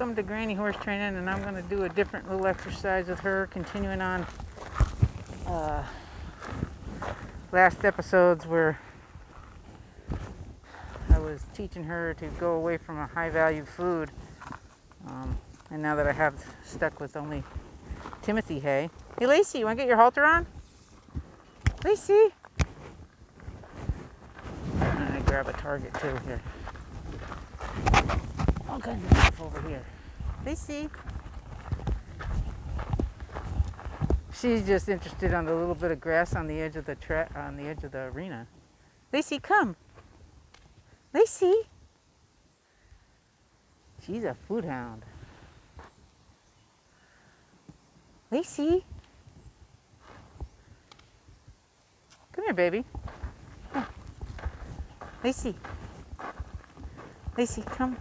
Welcome to Granny Horse Training, and I'm going to do a different little exercise with her, continuing on last episodes where I was teaching her to go away from a high-value food, and now that I have stuck with only Timothy hay. Hey, Lacey, you want to get your halter on? Lacey! I'm going to grab a target too here. All kinds of stuff over here. Lacey! She's just interested on the little bit of grass on the edge of the arena. Lacey, come! Lacey! She's a food hound. Lacey! Come here, baby. Come. Lacey! Lacey, come.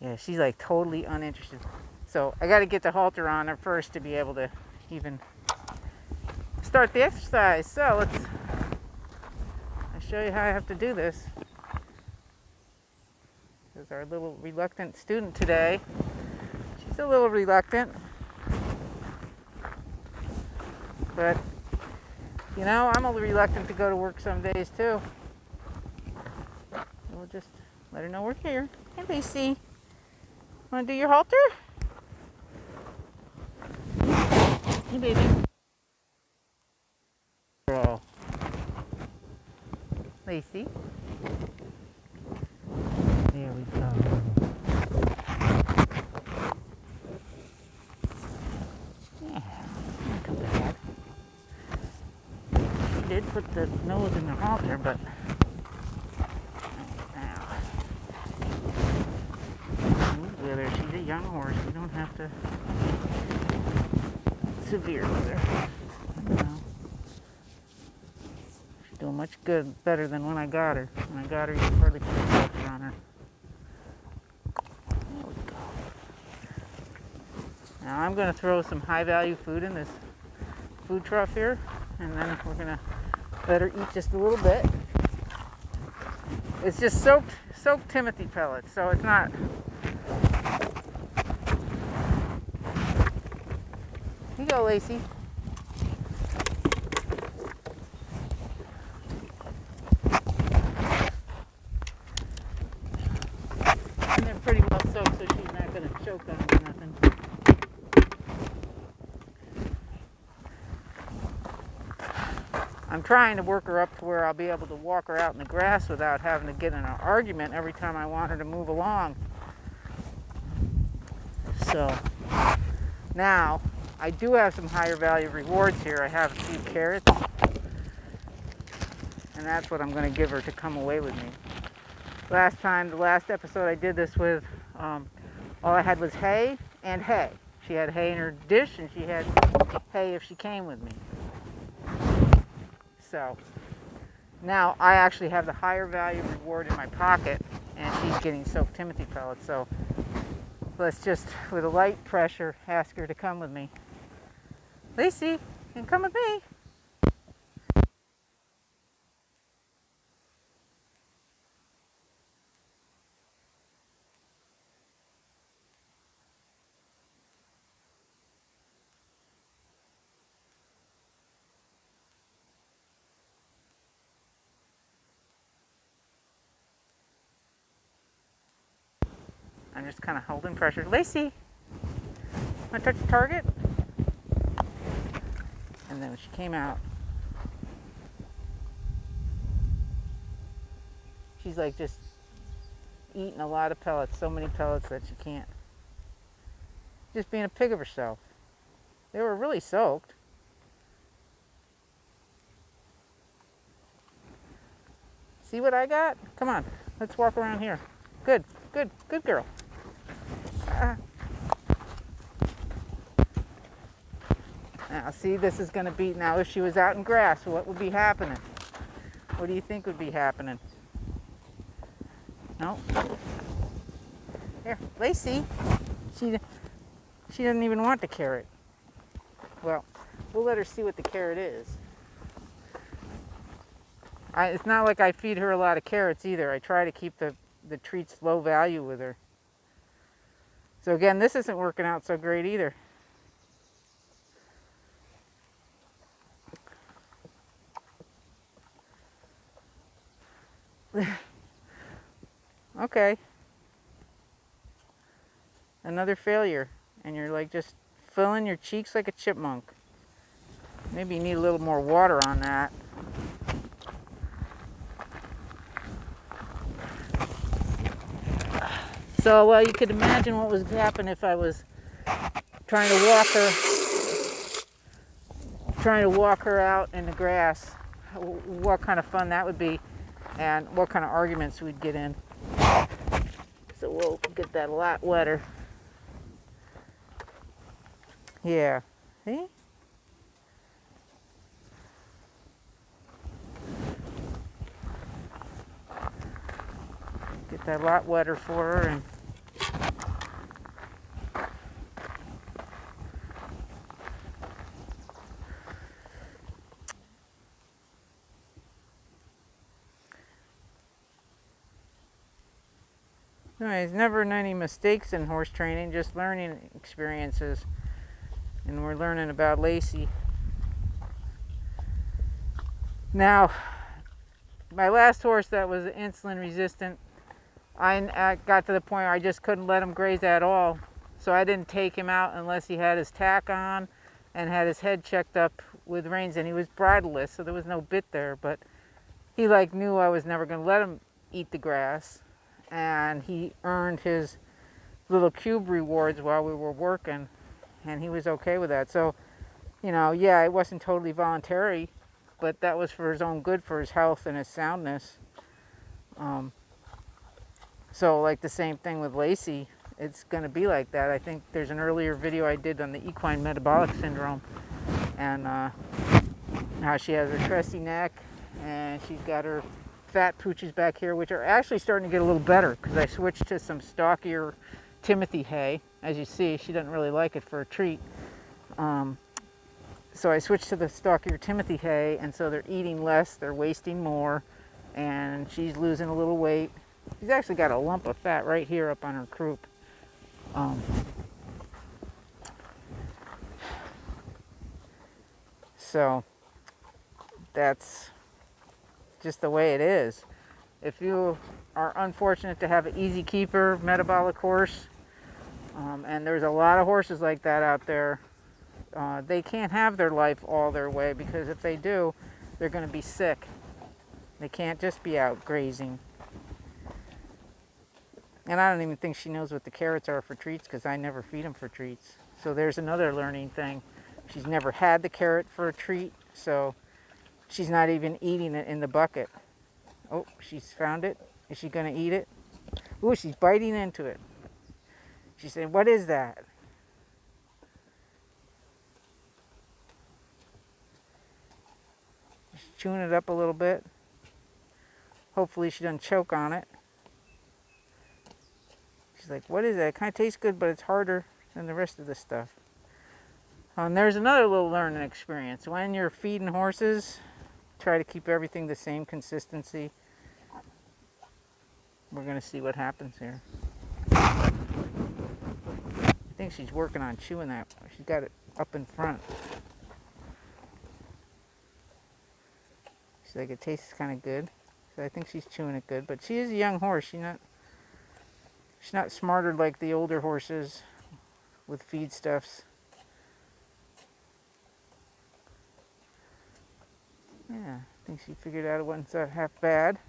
Yeah, she's like totally uninterested. So I got to get the halter on her first to be able to even start the exercise. So I'll show you how I have to do this. There's our little reluctant student today. She's a little reluctant. But, you know, I'm a little reluctant to go to work some days too. We'll just let her know we're here. Hey, Lacey. Want to do your halter? Hey, baby. Girl. Lacey. There we go. Yeah, not too bad. She did put the nose in the halter, but now. Whether she's a young horse, you don't have to severe with her. No. She's doing much better than when I got her. When I got her, you could hardly put a halter on her. There we go. Now I'm going to throw some high-value food in this food trough here, and then we're going to let her eat just a little bit. It's just soaked Timothy pellets, so it's not. Here you go, Lacey. And they're pretty well soaked, so she's not going to choke on them or nothing. I'm trying to work her up to where I'll be able to walk her out in the grass without having to get in an argument every time I want her to move along. So now I do have some higher value rewards here. I have a few carrots, and that's what I'm going to give her to come away with me. The last episode I did this with, all I had was hay and hay. She had hay in her dish, and she had hay if she came with me. So now I actually have the higher value reward in my pocket, and she's getting soaked Timothy pellets. So let's just, with a light pressure, ask her to come with me. Lacey, you can come with me. I'm just kind of holding pressure. Lacey, want to touch the target? And then when she came out, she's like just eating a lot of pellets, so many pellets that she can't. Just being a pig of herself. They were really soaked. See what I got? Come on, let's walk around here. Good girl. Now, see, this is going to be, now if she was out in grass, what would be happening? What do you think would be happening? No? Here, Lacey, she doesn't even want the carrot. Well, we'll let her see what the carrot is. It's not like I feed her a lot of carrots either. I try to keep the treats low value with her. So again, this isn't working out so great either. Okay. Another failure. And you're like just filling your cheeks like a chipmunk. Maybe you need a little more water on that. So, well, you could imagine what would happen if I was trying to walk her out in the grass. What kind of fun that would be, and what kind of arguments we'd get in. So we'll get that a lot wetter. Yeah. See? Get that a lot wetter for her. And there's never any mistakes in horse training, just learning experiences. And we're learning about Lacey. Now, my last horse that was insulin resistant, I got to the point where I just couldn't let him graze at all. So I didn't take him out unless he had his tack on and had his head checked up with reins, and he was bridleless, so there was no bit there. But he knew I was never going to let him eat the grass, and he earned his little cube rewards while we were working, and he was okay with that. So, yeah, it wasn't totally voluntary, but that was for his own good, for his health and his soundness. So like the same thing with Lacey, it's going to be like that. I think there's an earlier video I did on the equine metabolic syndrome, and how she has her crusty neck, and she's got her fat pooches back here, which are actually starting to get a little better because I switched to some stockier Timothy hay. As you see, she doesn't really like it for a treat. So I switched to the stockier Timothy hay, and so they're eating less, they're wasting more, and she's losing a little weight. She's actually got a lump of fat right here up on her croup. So that's just the way it is. If you are unfortunate to have an easy keeper metabolic horse, and there's a lot of horses like that out there, they can't have their life all their way, because if they do, they're going to be sick. They can't just be out grazing. And I don't even think she knows what the carrots are for treats, because I never feed them for treats. So there's another learning thing. She's never had the carrot for a treat, so she's not even eating it in the bucket. Oh, she's found it. Is she going to eat it? Oh, she's biting into it. She said, "What is that?" She's chewing it up a little bit. Hopefully she doesn't choke on it. She's like, "What is that? It kind of tastes good, but it's harder than the rest of the stuff." And there's another little learning experience. When you're feeding horses, try to keep everything the same consistency. We're going to see what happens here. I think she's working on chewing that. She's got it up in front. She's like, "It tastes kind of good." So I think she's chewing it good. But she is a young horse. She's not smarter like the older horses with feedstuffs. Yeah, I think she figured out it wasn't half bad.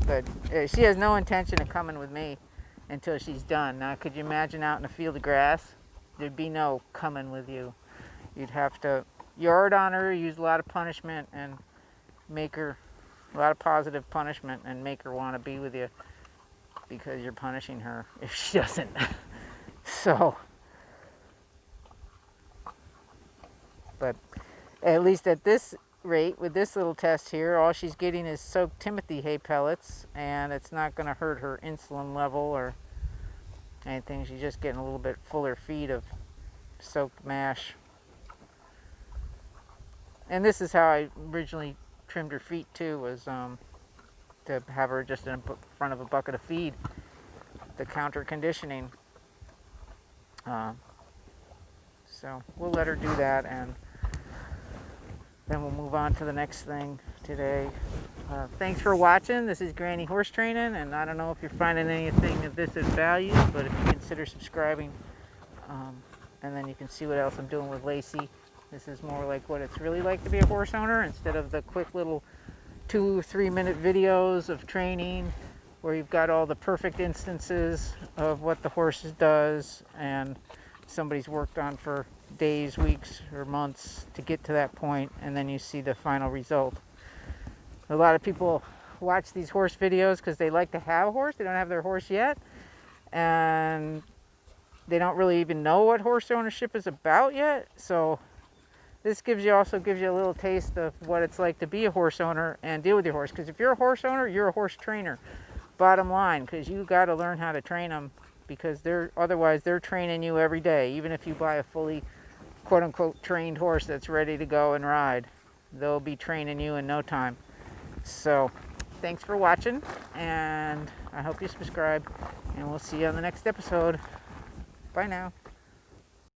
But she has no intention of coming with me until she's done. Now, could you imagine out in a field of grass? There'd be no coming with you. You'd have to yard on her, use a lot of punishment, and make her a lot of positive punishment, and make her want to be with you, because you're punishing her if she doesn't. So, but at least at this rate, with this little test here, all she's getting is soaked Timothy hay pellets, and it's not going to hurt her insulin level or anything. She's just getting a little bit fuller feed of soaked mash. And this is how I originally trimmed her feet too, was to have her just in front of a bucket of feed, the counter conditioning. So we'll let her do that, and then we'll move on to the next thing today. Thanks for watching. This is Granny Horse Training, and I don't know if you're finding anything of this of value, but if you consider subscribing, and then you can see what else I'm doing with Lacey. This is more like what it's really like to be a horse owner, instead of the quick little 2 or 3 minute videos of training where you've got all the perfect instances of what the horse does and somebody's worked on for days, weeks, or months to get to that point, and then you see the final result. A lot of people watch these horse videos because they like to have a horse. They don't have their horse yet, and they don't really even know what horse ownership is about yet. So this also gives you a little taste of what it's like to be a horse owner and deal with your horse. Because if you're a horse owner, you're a horse trainer, bottom line, because you got to learn how to train them, because otherwise they're training you every day. Even if you buy a fully quote-unquote trained horse that's ready to go and ride, they'll be training you in no time. So thanks for watching, and I hope you subscribe, and we'll see you on the next episode. Bye now.